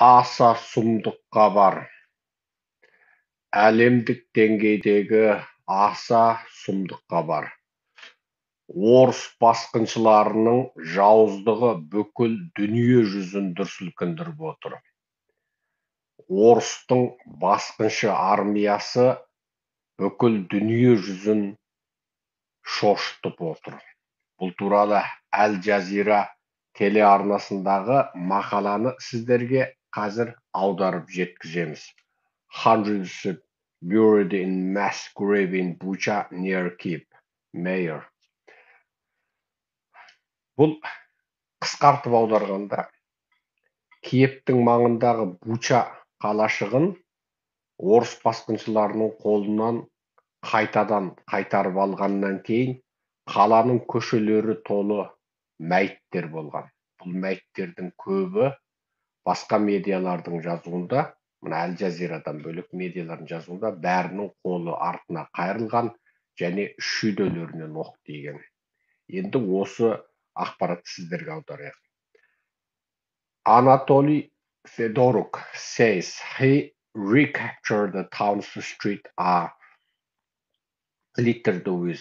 аса сұмдыққа бар. Әлемдік деңгейдегі аса сұмдыққа бар. Орыс басқыншыларының жауыздығы бүкіл дүние жүзін дүр сілкіндіріп отыр. Орыстың басқыншы армиясы бүкіл дүние жүзін шошытып отыр. Бұл туралы Әл Жазира телеарнасындағы мақаланы сіздерге қазір аударып жеткіземіз. Hundreds buried in mass grave in Bucha near Kyiv. Mayor. Бұл қысқартып аударғанда Киевтің маңындағы Буча қалашығын орыс басқыншыларының қолынан қайтадан қайтарып алғаннан кейін қаланың көшелері толы мәйіттер болған. Бұл мәйіттердің көбі басқа медиалардың жазуында, мына Әл Жазирадан бөлек медиалардың жазуында бәрінің қолы артына қайырылған және шүйделерінен оқ тиген. Енді осы ақпаратты сіздерге аударайық. Anatoly Fedoruk says he recaptured the town's streets are littered with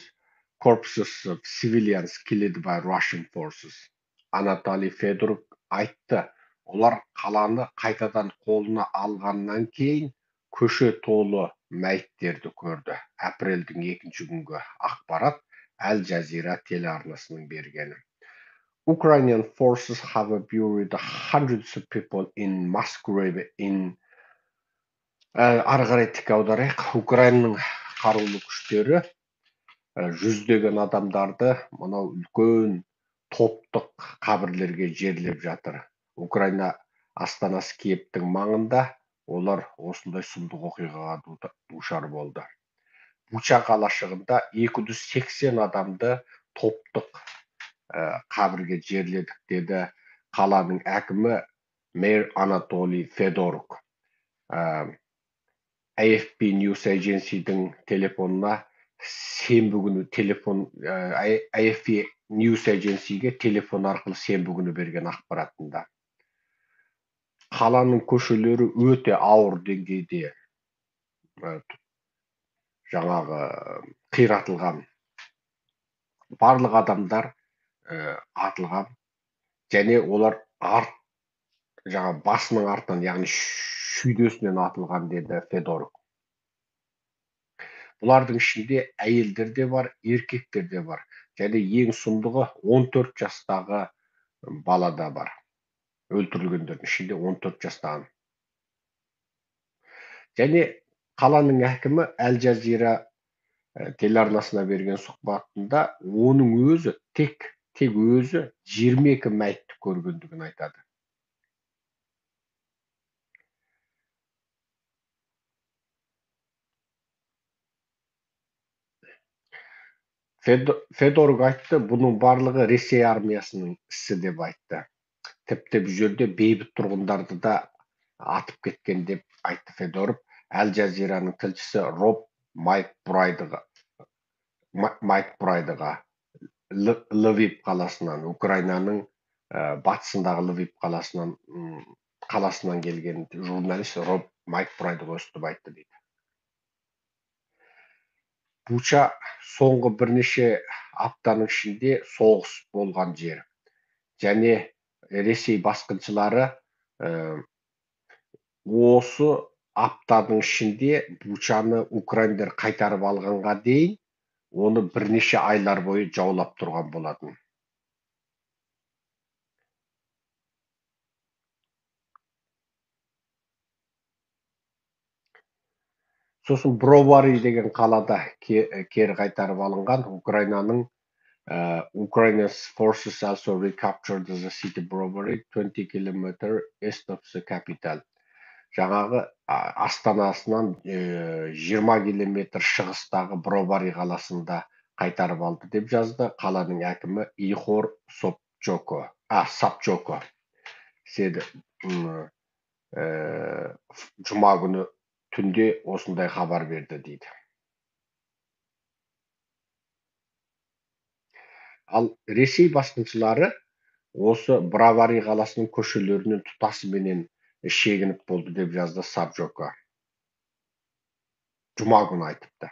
corpses of civilians killed by Russian forces. Anatoly Fedoruk айтты, олар қаланы қайтадан қолына алғаннан кейін көше толы мәйіттерді көрді. Апрельдің 2 күнгі ақпарат Әл Жазира телеарнасының бергені. Ukrainian forces have buried hundreds of people in mass grave in ары қарай тіке аударайық. Украинаның қарулы күштері жүздеген адамдарды мынау үлкен топтық қабірлерге жерлеп жатыр. Украина астанасы Киевтің маңында олар осындай сұмдық оқиғаға душар болды. Буча қалашығында 280 адамды топтық қабірге жерледік деді қаланың әкімі мэр Анатолий Федорук. AFP News Agency'дің телефонына сенбі күні AFP News Agency'ге телефон арқылы сенбі күні берген ақпаратында. Қаланың көшелері өте ауыр деңгейде жаңағы қиратылған. Барлық адамдар атылған және олар басының артынан, яғни шүйдесінен атылған деді Федорук. Бұлардың ішінде әйелдер де бар, еркектер де бар. Және ең сұмдығы 14 жастағы бала да бар. Өлтірілгендердің ішінде 14 жастағы. Және қаланың әкімі Әл Жазира телеарнасына берген сұхбатында оның өзі тек өзі 22 мәйітті көргендігін айтады. Федорук айтты, бұның барлығы Ресей армиясының ісі деп айтты. Тіпті бұл жерде бейбіт тұрғындарды да атып кеткен деп айтты Федорук. Әл Жазираның тілшісі Роб Майкбрайдыға Львив қаласынан, Украинаның батысындағы Львив қаласынан келген журналист Роб Майкбрайдыға өстіп айтты дейді. Буча соңғы бірнеше аптаның ішінде соғыс болған жер. Және Ресей басқыншылары осы аптаның ішінде Бучаны украиндар қайтарып алғанға дейін оны бірнеше айлар бойы жаулап тұрған болатын. Сосын Бровари деген қалада кері қайтарып алынған Украинаның Ukraine's forces also recaptured the city Brovary 20 km east of the capital. Жаңағы астанасынан 20 километр шығыстағы Бровари қаласында қайтарып алды деп жазды қаланың әкімі Ихор Сапчоко. Жұма күні түнде осындай хабар берді дейді. Ал Ресей басқыншылары осы Бровари қаласының көшелерінен тұтасыменен шегініп болды деп жазды Сабжока. Жұма күні айтыпты.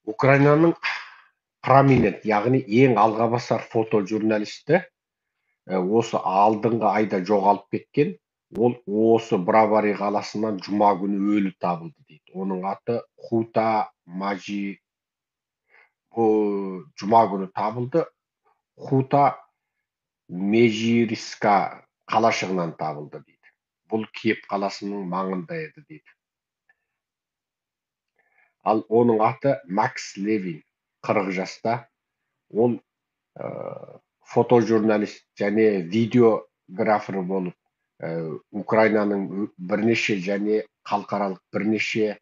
Украинаның проминент, яғни ең алға басар фотожурналисті осы алдыңғы айда жоғалып кеткен. Ол осы Бравари қаласынан жұма күні өлі табылды дейді. Оның аты Хута Мажи. Жұма күні табылды. Хута Межириска қалашығынан табылды дейді. Бұл Киев қаласының маңында еді дейді. Ал оның аты Макс Левин, 40 жаста. Ол фотожурналист және видеографер болып, Украинаның бірнеше және халықаралық бірнеше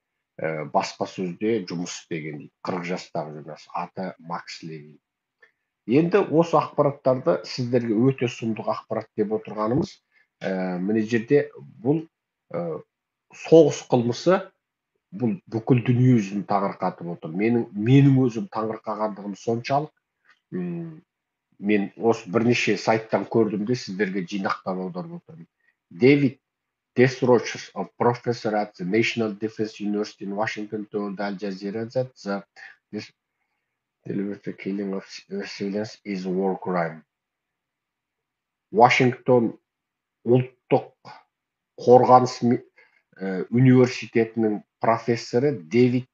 баспасөзде жұмыс істеген дейді. 40 жастағы журналист, аты Макс Левин. Енді осы ақпараттарды сіздерге өте сұмдық ақпарат деп отырғанымыз, мына жерде бұл соғыс қылмысы, бұл бүкіл дүние жүзін таңырқатып отыр. Менің өзім таңырқағандығым соншалық, мен осы бірнеше сайттан көрдім де сіздерге жинақтап аударып отырмын. David Desroches, a professor at the National Defense University in Washington, told Al Jazeera that this deliberate killing of civilians is a war crime. Washington ұлттық қорғаныс университетінің профессоры Дэвид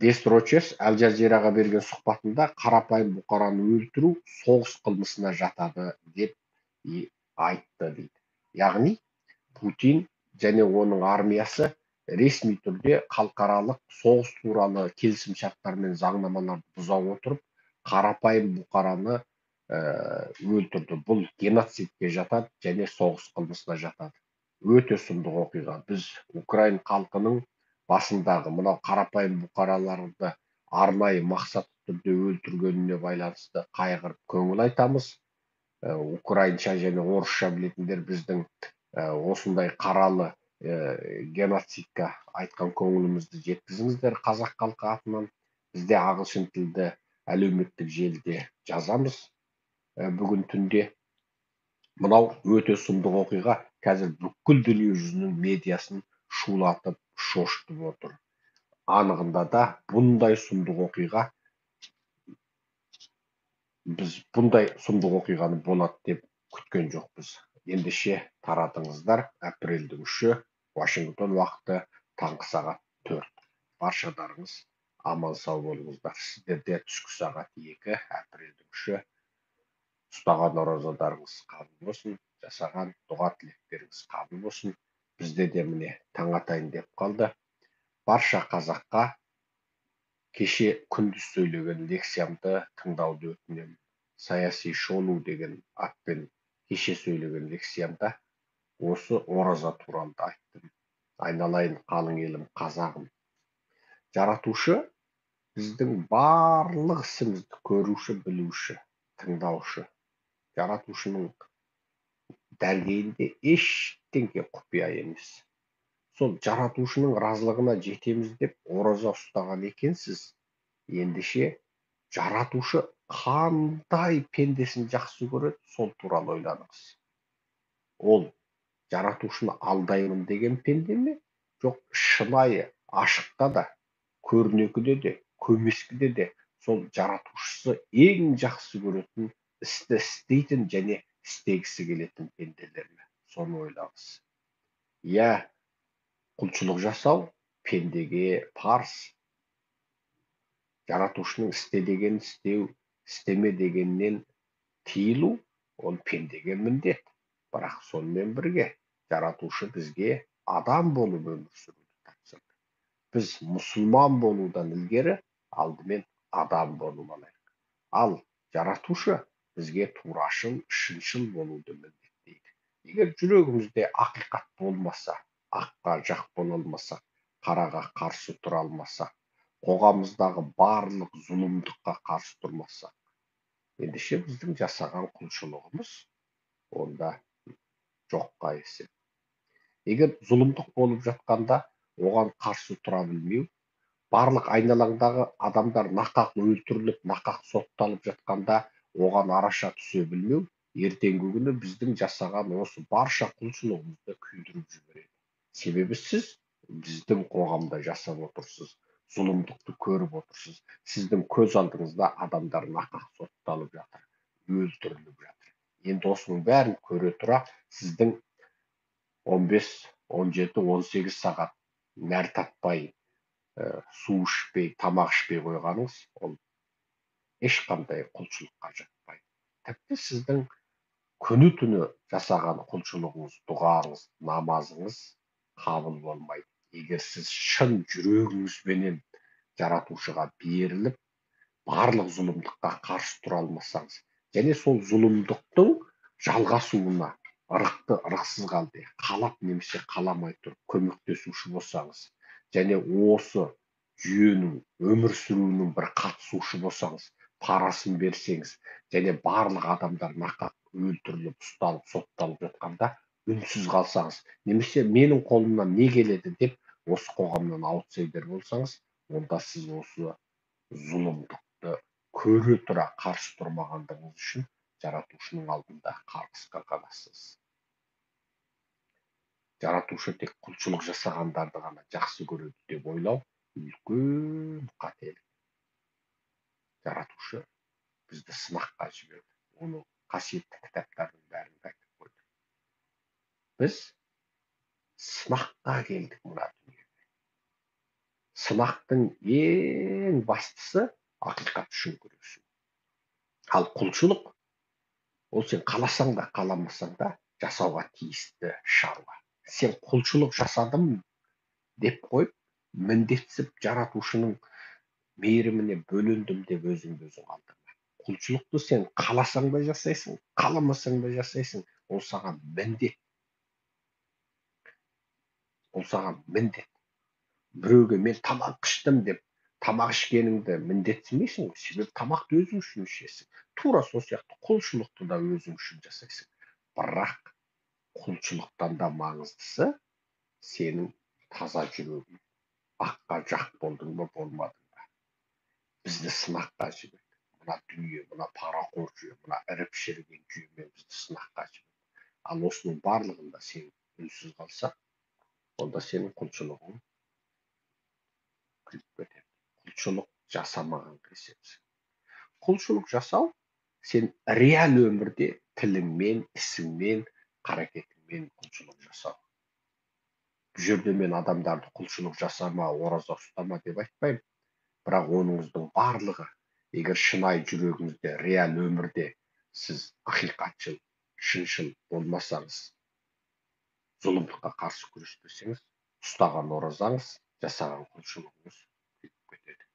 Дестрочес Ал Жазираға берген сұхбатында қарапайым бұқараны өлтіру соғыс қылмысына жатады деп айтты дейді. Яғни Путин және оның армиясы ресми түрде халықаралық соғыс туралы келісімшарттар мен заңнамаларды бұза отырып, қарапайым бұқараны өлтірді. Бұл геноцидке жатады және соғыс қылмысына жатады. Өте сұмдық оқиға. Біз Украин халқының басындағы мынау қарапайым бұқараларды арнайы мақсатты түрде өлтіргеніне байланысты қайғырып көңіл айтамыз. Украинша және орысша білетіндер біздің осындай қаралы геноцидқа айтқан көңілімізді жеткізіңіздер қазақ халқы атынан. Бізде ағылшын тілді әлеуметтік желіде жазамыз. Бүгін түнде мынау өте сұмдық оқиға қазір бүкіл дүние жүзінің медиасын шулатып, шошытып отыр. Анығында да бұндай сұмдық оқиға, біз бұндай сұмдық оқиғаны болады деп күткен жоқпыз. Ендеше таратыңыздар. Апрельдің 3-і Вашингтон уақыты таңғы сағат 4. Баршаларыңыз аман сау болыңыздар. Сіздерде түскі сағат 2, апрельдің 3-і ұстаған оразаларыңыз қабыл болсын, жасаған дұға тілектеріңіз қабыл болсын. Бізде де міне таң атайын деп қалды. Барша қазаққа кеше күндіз сөйлеген лекциямды тыңдауды өтінемін. Саяси шолу деген атпен кеше сөйлеген лекциямда осы ораза туралы айттым. Айналайын қалың елім қазағым. Жаратушы біздің барлық ісімізді көруші, білуші, тыңдаушы. Жаратушының дәргейінде ештеңе құпия емес. Сол жаратушының разылығына жетеміз деп ораза ұстаған екенсіз. Ендеше жаратушы қандай пендесін жақсы көреді, сол туралы ойланыңыз. Ол жаратушыны алдаймын деген пенде ме? Жоқ, шынайы ашықта да, көрнекіде де, көмескіде де сол жаратушысы ең жақсы көретін істі істейтін және істегісі келетін пенделер ме? Соны ойлаңыз. Иә, құлшылық жасау пендеге парыз. Жаратушының істе деген істеу, істеме дегеннен тыйылу ол пендеге міндет. Бірақ сонымен бірге жаратушы бізге адам болып өмір сүруді тапсырды. Біз мұсылман болудан ілгері алдымен адам болу алайық. Ал жаратушы бізге турашыл, шыншыл болуды міндеттейді. Егер жүрегімізде ақиқат болмаса, аққа жақ бола алмасақ, қараға қарсы тұра алмасақ, қоғамымыздағы барлық зұлымдыққа қарсы тұрмасақ, ендеше біздің жасаған құлшылығымыз онда жоққа есеп. Егер зұлымдық болып жатқанда оған қарсы тұра білмеу, барлық айналаңдағы адамдар нақақ өлтіріліп, нақақ сотталып жатқанда оған араша түсе білмеу, ертеңгі күні біздің жасаған осы барша құлшылығымызды күйдіріп жібереді. Себебі сіз біздің қоғамда жасап отырсыз, зұлымдықты көріп отырсыз. Сіздің көз алдыңызда адамдар нақақ сотталып жатыр, өлтіріліп жатыр. Енді осының бәрін көре тұра, сіздің 15, 17, 18 сағат нәр татпай, су ішпей, тамақ ішпей қойғаныңыз, ол ешқандай құлшылыққа жатпайды. Тіпті сіздің күні түні жасаған құлшылығыңыз, дұғаңыз, намазыңыз қабыл болмайды. Егер сіз шын жүрегіңізбенен жаратушыға беріліп, барлық зұлымдыққа қарсы тұра алмасаңыз, және сол зұлымдықтың жалғасуына ырықты ырықсыз қалды қалап немесе қаламай тұрып көмектесуші болсаңыз, және осы жүйенің өмір сүруінің бір қатысушы болсаңыз, парасын берсеңіз, және барлық адамдар нақақ өлтіріліп, ұсталып, сотталып жатқанда үнсіз қалсаңыз, немесе менің қолымнан не келеді деп осы қоғамнан аутсайдер болсаңыз, онда сіз осы зұлымдықты көре тұра қарсы тұрмағандығыңыз үшін жаратушының алдында қарғысқа қаласыз. Жаратушы тек құлшылық жасағандарды ғана жақсы көреді деп ойлау үлкен қателік. Жаратушы бізді сынаққа жіберді. Оның қасиетті кітаптарының бәрінде айтып қойды. Біз сынаққа келдік мына дүниеге. Сынақтың ең бастысы ақиқат үшін күресу. Ал құлшылық ол сен қаласаң да қаламасаң да жасауға тиісті шаруа. Сен құлшылық жасадым деп қойып, міндетсіп жаратушының мейіріміне бөлендім деп өзіңді өзің алдырма. Құлшылықты сен қаласаң да жасайсың, қаламасаң да жасайсың. Ол саған міндет. Ол саған міндет. Біреуге мен тамақ іштім деп, тамақ ішкеніңді міндетсімейсің ғой. Себебі тамақты өзің үшін ішесің. Тура сол сияқты құлшылықты да өзің үшін жасайсың. Бірақ құлшылықтан да маңыздысы сенің таза жүрегің. Аққа жақ болдың ба, болмадың ба? Бізді сынаққа жіберді. Мына дүние, мына парақор жүйе, мына іріп шіріген жүйемен бізді сынаққа жіберді. Ал осының барлығында сен үнсіз қалсаң, онда сенің құлшылығың күйіп кетеді. Құлшылық жасамаған есепсің. Құлшылық жасау сен реал өмірде тіліңмен, ісіңмен, қарекетіңмен құлшылық жасау. Бұл жерде мен адамдарды құлшылық жасама, ораза ұстама деп айтпаймын. Бірақ оныңыздың барлығы, егер шынайы жүрегіңізде, реал өмірде сіз ақиқатшыл, шыншыл болмасаңыз, зұлымдыққа қарсы күреспесеңіз, ұстаған оразаңыз, жасаған құлшылығыңыз күйіп кетеді.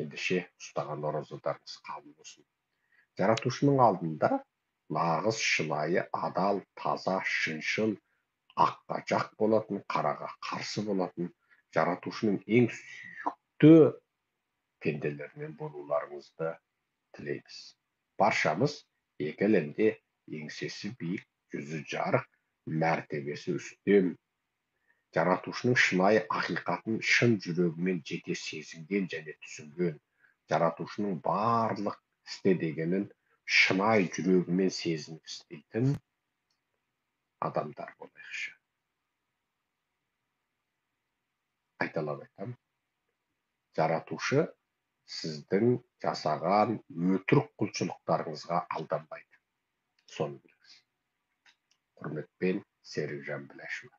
Ендеше ұстаған оразаларыңыз қабыл болсын. Жаратушының алдында нағыз, шынайы, адал, таза, шыншыл, аққа жақ болатын, қараға қарсы болатын, жаратушының ең сүйікті пенделерінен болуларыңызды тілейміз. Баршамыз екі әлемде еңсесі биік, жүзі жарық, мәртебесі үстем, жаратушының шынайы ақиқатын шын жүрегімен жете сезінген және түсінген, жаратушының барлық істе дегенін шынайы жүрегімен сезініп істейтін адамдар болайықшы. Қайталап айтамын. Жаратушы сіздің жасаған өтірік құлшылықтарыңызға алданбайды. Соны біліңіз. Құрметпен, Серікжан Біләшев.